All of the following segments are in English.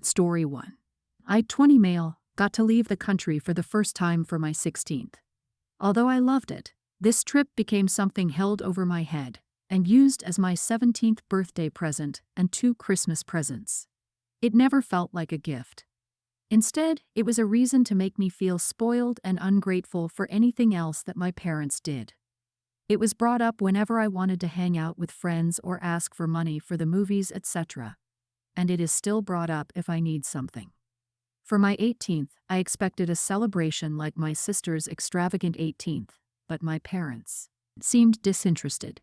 Story 1. I, 20 male, got to leave the country for the first time for my 16th. Although I loved it, this trip became something held over my head and used as my 17th birthday present and 2 Christmas presents. It never felt like a gift. Instead, it was a reason to make me feel spoiled and ungrateful for anything else that my parents did. It was brought up whenever I wanted to hang out with friends or ask for money for the movies, etc. And it is still brought up if I need something. For my 18th, I expected a celebration like my sister's extravagant 18th, but my parents seemed disinterested.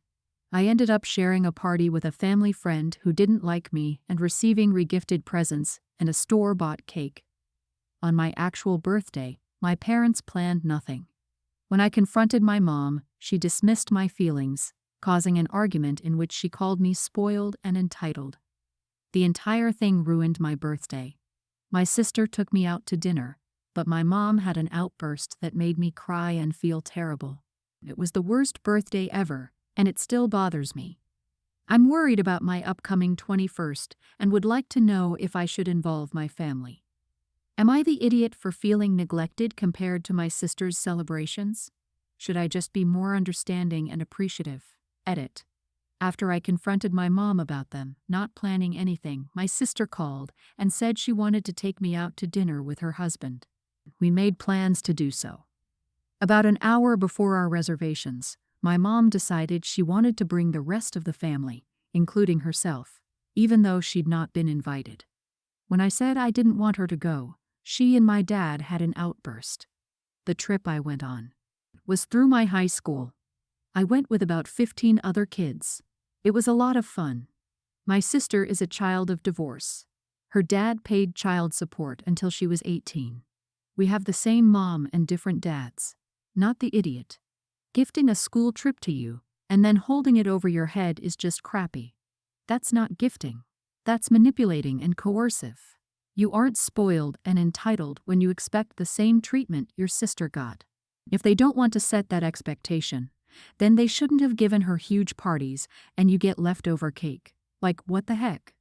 I ended up sharing a party with a family friend who didn't like me and receiving regifted presents and a store-bought cake. On my actual birthday, my parents planned nothing. When I confronted my mom, she dismissed my feelings, causing an argument in which she called me spoiled and entitled. The entire thing ruined my birthday. My sister took me out to dinner, but my mom had an outburst that made me cry and feel terrible. It was the worst birthday ever, and it still bothers me. I'm worried about my upcoming 21st and would like to know if I should involve my family. Am I the idiot for feeling neglected compared to my sister's celebrations? Should I just be more understanding and appreciative? Edit. After I confronted my mom about them not planning anything, my sister called and said she wanted to take me out to dinner with her husband. We made plans to do so. About an hour before our reservations, my mom decided she wanted to bring the rest of the family, including herself, even though she'd not been invited. When I said I didn't want her to go, she and my dad had an outburst. The trip I went on was through my high school. I went with about 15 other kids. It was a lot of fun. My sister is a child of divorce. Her dad paid child support until she was 18. We have the same mom and different dads. Not the idiot. Gifting a school trip to you and then holding it over your head is just crappy. That's not gifting. That's manipulating and coercive. You aren't spoiled and entitled when you expect the same treatment your sister got. If they don't want to set that expectation, then they shouldn't have given her huge parties and you get leftover cake. Like, what the heck?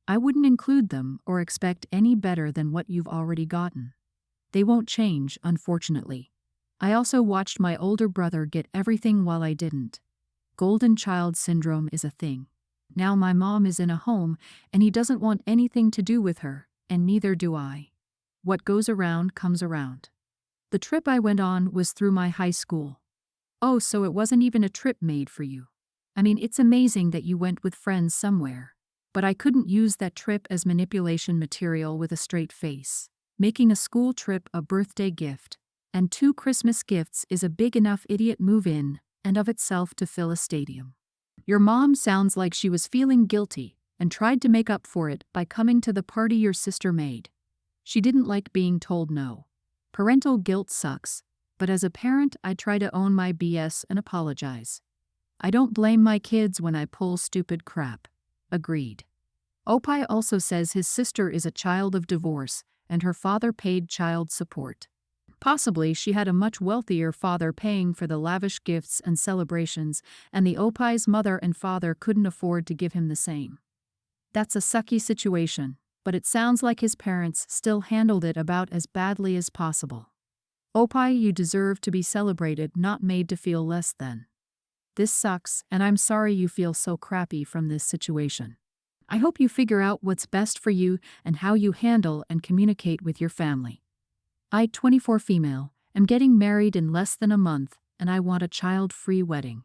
I wouldn't include them or expect any better than what you've already gotten. They won't change, unfortunately. I also watched my older brother get everything while I didn't. Golden child syndrome is a thing. Now my mom is in a home and he doesn't want anything to do with her, and neither do I. What goes around comes around. The trip I went on was through my high school. Oh, so it wasn't even a trip made for you. I mean, it's amazing that you went with friends somewhere. But I couldn't use that trip as manipulation material with a straight face. Making a school trip a birthday gift and 2 Christmas gifts is a big enough idiot move-in and of itself to fill a stadium. Your mom sounds like she was feeling guilty and tried to make up for it by coming to the party your sister made. She didn't like being told no. Parental guilt sucks, but as a parent I try to own my BS and apologize. I don't blame my kids when I pull stupid crap. Agreed. Opie also says his sister is a child of divorce and her father paid child support. Possibly she had a much wealthier father paying for the lavish gifts and celebrations, and the Opie's mother and father couldn't afford to give him the same. That's a sucky situation, but it sounds like his parents still handled it about as badly as possible. Opie, you deserve to be celebrated, not made to feel less than. This sucks, and I'm sorry you feel so crappy from this situation. I hope you figure out what's best for you and how you handle and communicate with your family. I, 24 female, am getting married in less than a month, and I want a child-free wedding.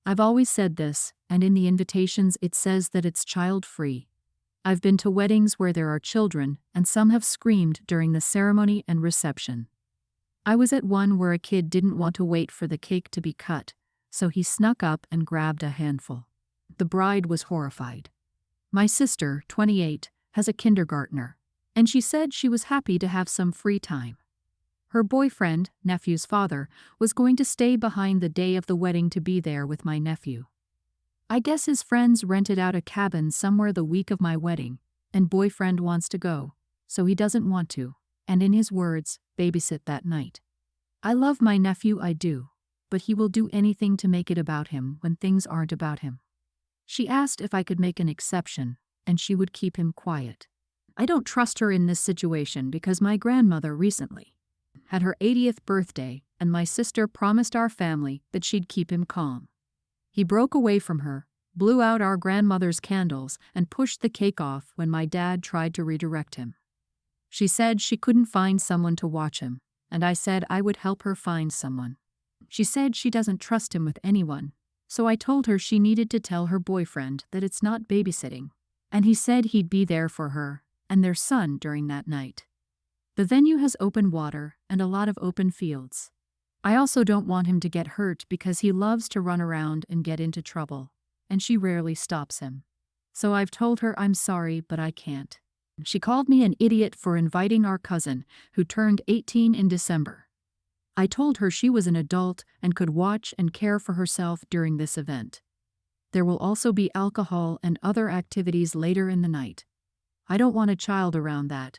I've always said this, and in the invitations it says that it's child-free. I've been to weddings where there are children, and some have screamed during the ceremony and reception. I was at one where a kid didn't want to wait for the cake to be cut, so he snuck up and grabbed a handful. The bride was horrified. My sister, 28, has a kindergartner, and she said she was happy to have some free time. Her boyfriend, nephew's father, was going to stay behind the day of the wedding to be there with my nephew. I guess his friends rented out a cabin somewhere the week of my wedding, and boyfriend wants to go, so he doesn't want to, and in his words, babysit that night. I love my nephew, I do, but he will do anything to make it about him when things aren't about him. She asked if I could make an exception, and she would keep him quiet. I don't trust her in this situation because my grandmother recently had her 80th birthday and my sister promised our family that she'd keep him calm. He broke away from her, blew out our grandmother's candles, and pushed the cake off when my dad tried to redirect him. She said she couldn't find someone to watch him, and I said I would help her find someone. She said she doesn't trust him with anyone, so I told her she needed to tell her boyfriend that it's not babysitting, and he said he'd be there for her and their son during that night. The venue has open water and a lot of open fields. I also don't want him to get hurt because he loves to run around and get into trouble, and she rarely stops him. So I've told her I'm sorry, but I can't. She called me an idiot for inviting our cousin, who turned 18 in December. I told her she was an adult and could watch and care for herself during this event. There will also be alcohol and other activities later in the night. I don't want a child around that.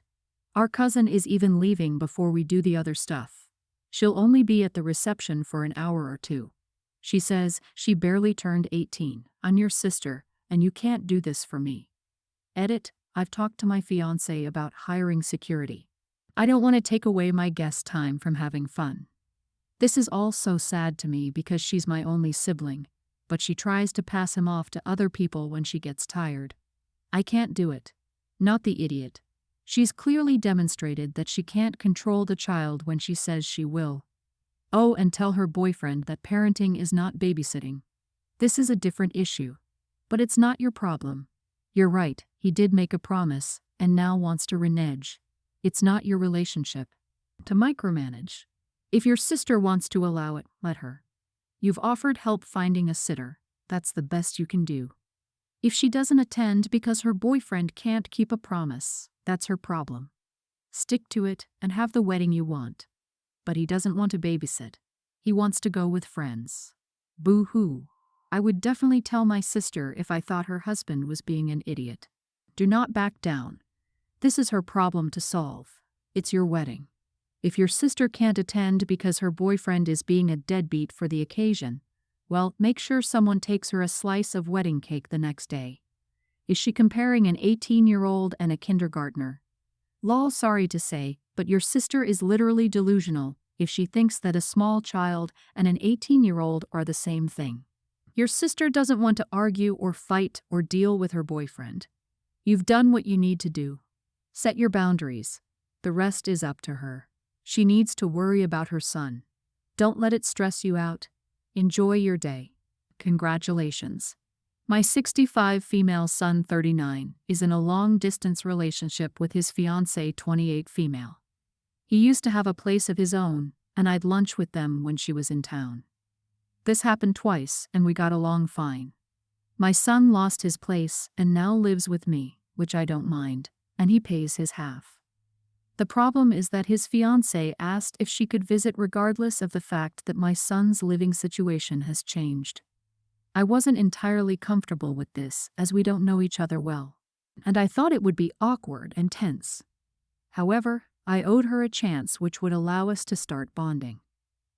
Our cousin is even leaving before we do the other stuff. She'll only be at the reception for an hour or two. She says she barely turned 18. I'm your sister, and you can't do this for me. Edit, I've talked to my fiancé about hiring security. I don't want to take away my guest time from having fun. This is all so sad to me because she's my only sibling, but she tries to pass him off to other people when she gets tired. I can't do it. Not the idiot. She's clearly demonstrated that she can't control the child when she says she will. Oh, and tell her boyfriend that parenting is not babysitting. This is a different issue. But it's not your problem. You're right, he did make a promise, and now wants to renege. It's not your relationship to micromanage. If your sister wants to allow it, let her. You've offered help finding a sitter. That's the best you can do. If she doesn't attend because her boyfriend can't keep a promise, that's her problem. Stick to it and have the wedding you want. But he doesn't want to babysit. He wants to go with friends. Boo-hoo. I would definitely tell my sister if I thought her husband was being an idiot. Do not back down. This is her problem to solve. It's your wedding. If your sister can't attend because her boyfriend is being a deadbeat for the occasion, well, make sure someone takes her a slice of wedding cake the next day. Is she comparing an 18-year-old and a kindergartner? Lol, sorry to say, but your sister is literally delusional if she thinks that a small child and an 18-year-old are the same thing. Your sister doesn't want to argue or fight or deal with her boyfriend. You've done what you need to do. Set your boundaries. The rest is up to her. She needs to worry about her son. Don't let it stress you out. Enjoy your day. Congratulations. My 65 female son, 39, is in a long-distance relationship with his fiancée, 28 female. He used to have a place of his own, and I'd lunch with them when she was in town. This happened twice, and we got along fine. My son lost his place and now lives with me, which I don't mind, and he pays his half. The problem is that his fiancée asked if she could visit regardless of the fact that my son's living situation has changed. I wasn't entirely comfortable with this, as we don't know each other well, and I thought it would be awkward and tense. However, I owed her a chance which would allow us to start bonding.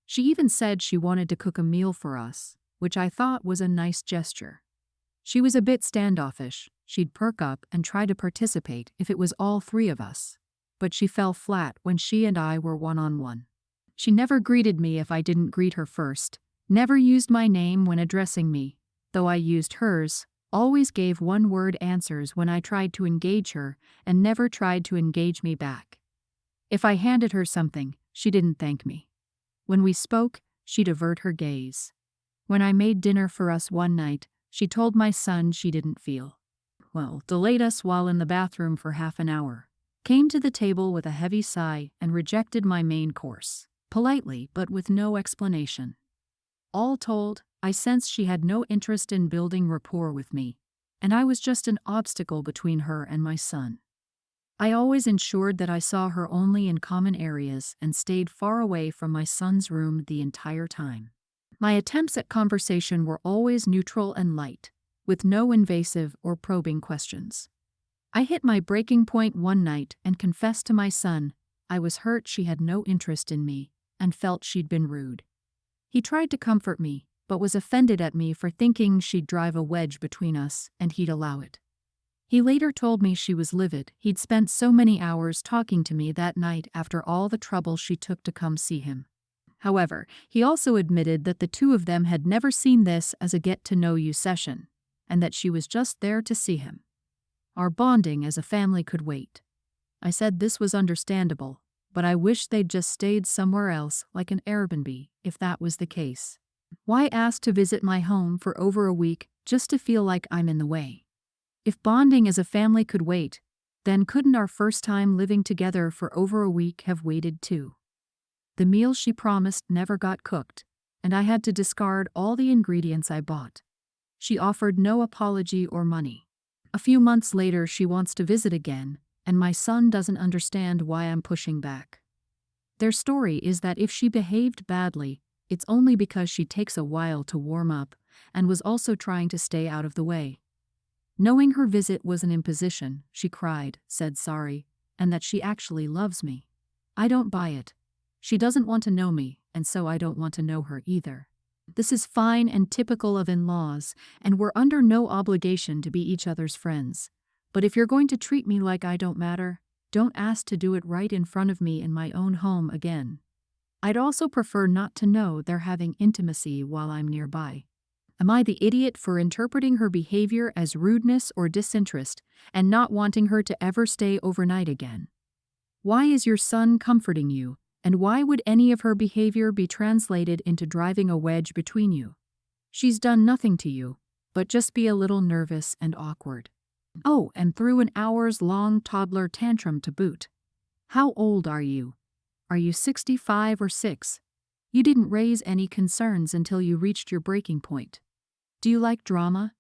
She even said she wanted to cook a meal for us, which I thought was a nice gesture. She was a bit standoffish. She'd perk up and try to participate if it was all three of us, but she fell flat when she and I were one-on-one. She never greeted me if I didn't greet her first, never used my name when addressing me, though I used hers, always gave one-word answers when I tried to engage her, and never tried to engage me back. If I handed her something, she didn't thank me. When we spoke, she'd avert her gaze. When I made dinner for us one night, she told my son she didn't feel well, delayed us while in the bathroom for half an hour, came to the table with a heavy sigh, and rejected my main course, politely but with no explanation. All told, I sensed she had no interest in building rapport with me, and I was just an obstacle between her and my son. I always ensured that I saw her only in common areas and stayed far away from my son's room the entire time. My attempts at conversation were always neutral and light, with no invasive or probing questions. I hit my breaking point one night and confessed to my son I was hurt she had no interest in me and felt she'd been rude. He tried to comfort me, but was offended at me for thinking she'd drive a wedge between us and he'd allow it. He later told me she was livid. He'd spent so many hours talking to me that night after all the trouble she took to come see him. However, he also admitted that the two of them had never seen this as a get-to-know-you session, and that she was just there to see him. Our bonding as a family could wait. I said this was understandable, but I wish they'd just stayed somewhere else, like an Airbnb, if that was the case. Why ask to visit my home for over a week just to feel like I'm in the way? If bonding as a family could wait, then couldn't our first time living together for over a week have waited too? The meal she promised never got cooked, and I had to discard all the ingredients I bought. She offered no apology or money. A few months later, she wants to visit again, and my son doesn't understand why I'm pushing back. Their story is that if she behaved badly, it's only because she takes a while to warm up and was also trying to stay out of the way. Knowing her visit was an imposition, she cried, said sorry, and that she actually loves me. I don't buy it. She doesn't want to know me, and so I don't want to know her either. This is fine and typical of in-laws, and we're under no obligation to be each other's friends. But if you're going to treat me like I don't matter, don't ask to do it right in front of me in my own home again. I'd also prefer not to know they're having intimacy while I'm nearby. Am I the idiot for interpreting her behavior as rudeness or disinterest and not wanting her to ever stay overnight again? Why is your son comforting you, and why would any of her behavior be translated into driving a wedge between you? She's done nothing to you, but just be a little nervous and awkward. Oh, and threw an hours-long toddler tantrum to boot. How old are you? Are you 65 or 6? You didn't raise any concerns until you reached your breaking point. Do you like drama?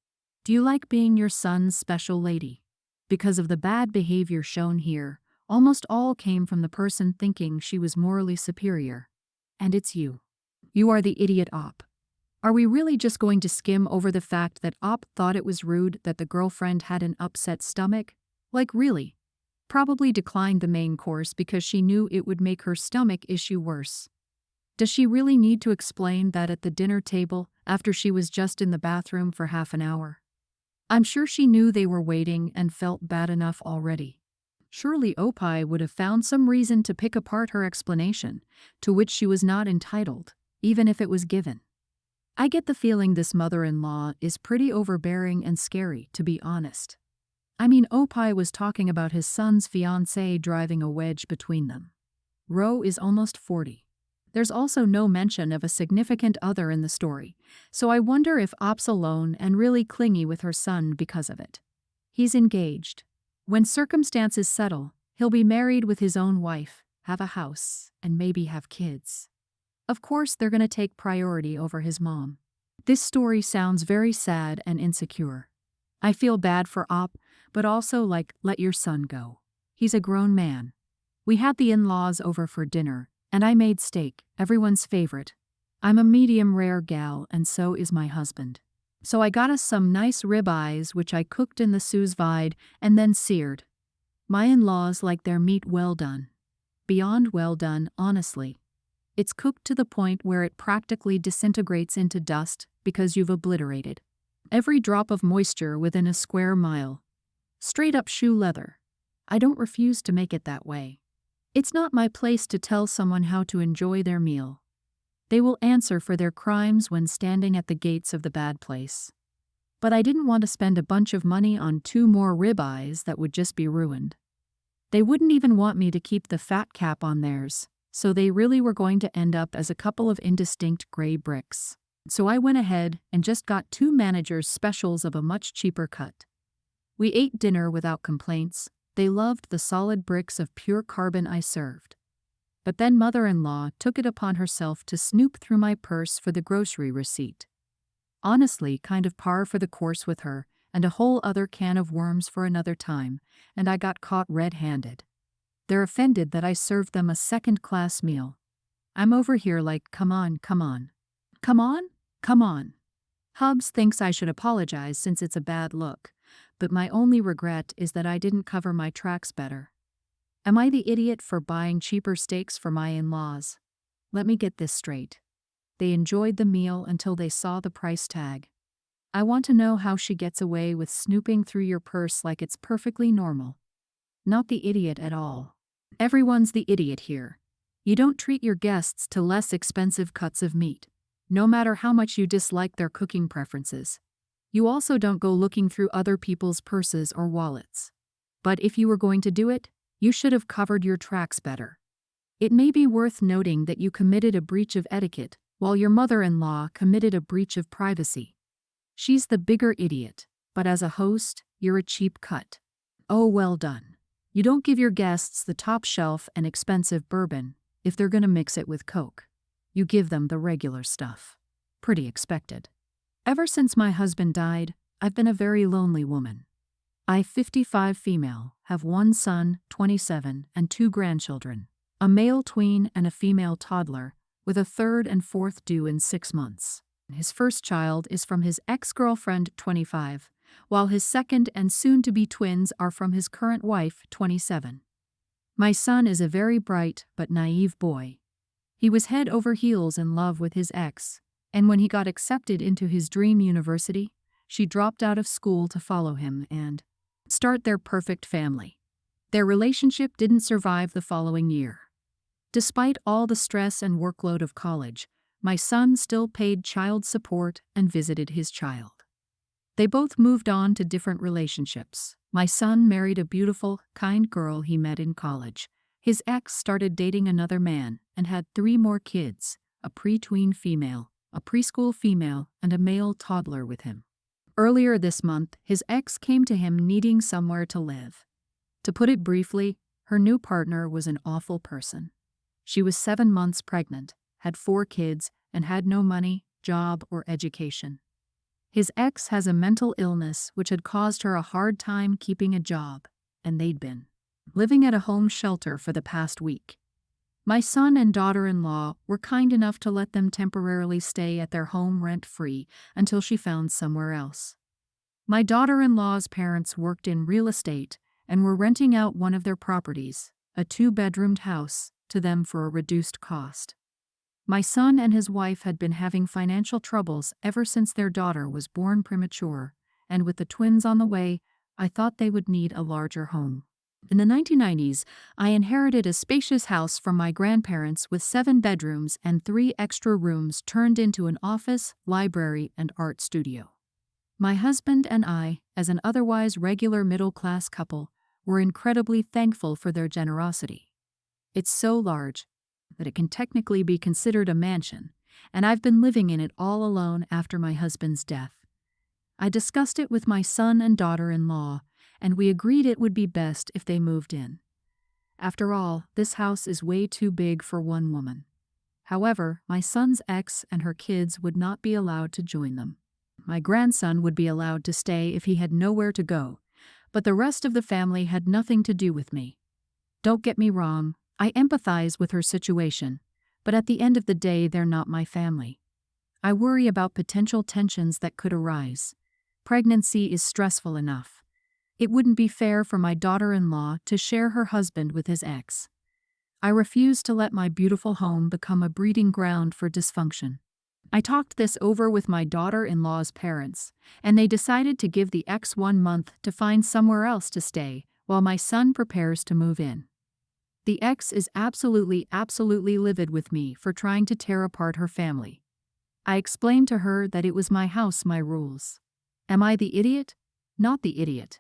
Do you like being your son's special lady? Because of the bad behavior shown here, almost all came from the person thinking she was morally superior. And it's you. You are the idiot op. Are we really just going to skim over the fact that op thought it was rude that the girlfriend had an upset stomach? Like really? Probably declined the main course because she knew it would make her stomach issue worse. Does she really need to explain that at the dinner table after she was just in the bathroom for half an hour? I'm sure she knew they were waiting and felt bad enough already. Surely Opie would have found some reason to pick apart her explanation, to which she was not entitled, even if it was given. I get the feeling this mother-in-law is pretty overbearing and scary, to be honest. I mean, Opie was talking about his son's fiancée driving a wedge between them. Ro is almost 40. There's also no mention of a significant other in the story, so I wonder if Op's alone and really clingy with her son because of it. He's engaged. When circumstances settle, he'll be married with his own wife, have a house, and maybe have kids. Of course, they're going to take priority over his mom. This story sounds very sad and insecure. I feel bad for Op, but also like, let your son go. He's a grown man. We had the in-laws over for dinner, and I made steak, everyone's favorite. I'm a medium rare gal, and so is my husband. So I got us some nice ribeyes which I cooked in the sous vide and then seared. My in-laws like their meat well done. Beyond well done, honestly. It's cooked to the point where it practically disintegrates into dust because you've obliterated every drop of moisture within a square mile. Straight up shoe leather. I don't refuse to make it that way. It's not my place to tell someone how to enjoy their meal. They will answer for their crimes when standing at the gates of the bad place. But I didn't want to spend a bunch of money on 2 more ribeyes that would just be ruined. They wouldn't even want me to keep the fat cap on theirs, so they really were going to end up as a couple of indistinct gray bricks. So I went ahead and just got 2 managers' specials of a much cheaper cut. We ate dinner without complaints. They loved the solid bricks of pure carbon I served. But then mother-in-law took it upon herself to snoop through my purse for the grocery receipt. Honestly, kind of par for the course with her, and a whole other can of worms for another time, and I got caught red-handed. They're offended that I served them a second-class meal. I'm over here like, come on, come on. Come on? Come on. Hubs thinks I should apologize since it's a bad look, but my only regret is that I didn't cover my tracks better. Am I the idiot for buying cheaper steaks for my in-laws? Let me get this straight. They enjoyed the meal until they saw the price tag. I want to know how she gets away with snooping through your purse like it's perfectly normal. Not the idiot at all. Everyone's the idiot here. You don't treat your guests to less expensive cuts of meat, no matter how much you dislike their cooking preferences. You also don't go looking through other people's purses or wallets. But if you were going to do it, you should have covered your tracks better. It may be worth noting that you committed a breach of etiquette, while your mother-in-law committed a breach of privacy. She's the bigger idiot, but as a host, you're a cheap cut. Oh, well done. You don't give your guests the top shelf and expensive bourbon if they're gonna mix it with Coke. You give them the regular stuff. Pretty expected. Ever since my husband died, I've been a very lonely woman. I, 55 female, have one son, 27, and 2 grandchildren, a male tween and a female toddler, with a third and fourth due in 6 months. His first child is from his ex-girlfriend, 25, while his second and soon-to-be twins are from his current wife, 27. My son is a very bright but naive boy. He was head over heels in love with his ex, and when he got accepted into his dream university, she dropped out of school to follow him and start their perfect family. Their relationship didn't survive the following year. Despite all the stress and workload of college, my son still paid child support and visited his child. They both moved on to different relationships. My son married a beautiful, kind girl he met in college. His ex started dating another man and had 3 more kids, a pre-tween female, a preschool female, and a male toddler with him. Earlier this month, his ex came to him needing somewhere to live. To put it briefly, her new partner was an awful person. She was 7 months pregnant, had 4 kids, and had no money, job, or education. His ex has a mental illness which had caused her a hard time keeping a job, and they'd been living at a home shelter for the past week. My son and daughter-in-law were kind enough to let them temporarily stay at their home rent-free until she found somewhere else. My daughter-in-law's parents worked in real estate and were renting out one of their properties, a 2-bedroomed house, to them for a reduced cost. My son and his wife had been having financial troubles ever since their daughter was born premature, and with the twins on the way, I thought they would need a larger home. In the 1990s, I inherited a spacious house from my grandparents with 7 bedrooms and 3 extra rooms turned into an office, library, and art studio. My husband and I, as an otherwise regular middle-class couple, were incredibly thankful for their generosity. It's so large that it can technically be considered a mansion, and I've been living in it all alone after my husband's death. I discussed it with my son and daughter-in-law, and we agreed it would be best if they moved in. After all, this house is way too big for one woman. However, my son's ex and her kids would not be allowed to join them. My grandson would be allowed to stay if he had nowhere to go, but the rest of the family had nothing to do with me. Don't get me wrong, I empathize with her situation, but at the end of the day they're not my family. I worry about potential tensions that could arise. Pregnancy is stressful enough. It wouldn't be fair for my daughter-in-law to share her husband with his ex. I refuse to let my beautiful home become a breeding ground for dysfunction. I talked this over with my daughter-in-law's parents, and they decided to give the ex 1 month to find somewhere else to stay while my son prepares to move in. The ex is absolutely livid with me for trying to tear apart her family. I explained to her that it was my house, my rules. Am I the idiot? Not the idiot.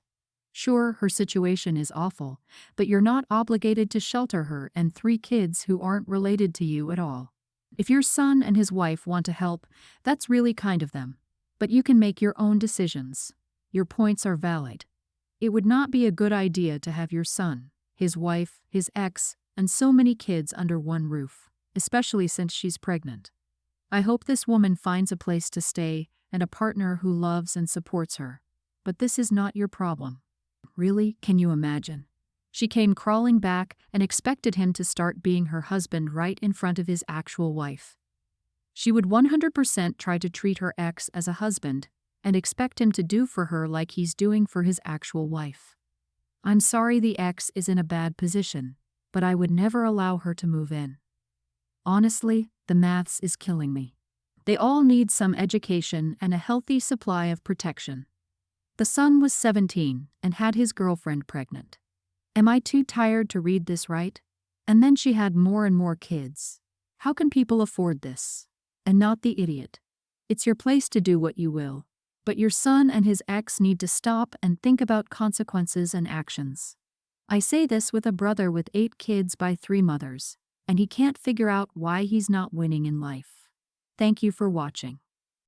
Sure, her situation is awful, but you're not obligated to shelter her and 3 kids who aren't related to you at all. If your son and his wife want to help, that's really kind of them. But you can make your own decisions. Your points are valid. It would not be a good idea to have your son, his wife, his ex, and so many kids under one roof, especially since she's pregnant. I hope this woman finds a place to stay and a partner who loves and supports her. But this is not your problem. Really, can you imagine? She came crawling back and expected him to start being her husband right in front of his actual wife. She would 100% try to treat her ex as a husband and expect him to do for her like he's doing for his actual wife. I'm sorry the ex is in a bad position, but I would never allow her to move in. Honestly, the maths is killing me. They all need some education and a healthy supply of protection. The son was 17 and had his girlfriend pregnant. Am I too tired to read this right? And then she had more and more kids. How can people afford this? And not the idiot. It's your place to do what you will. But your son and his ex need to stop and think about consequences and actions. I say this with a brother with 8 kids by 3 mothers, and he can't figure out why he's not winning in life. Thank you for watching.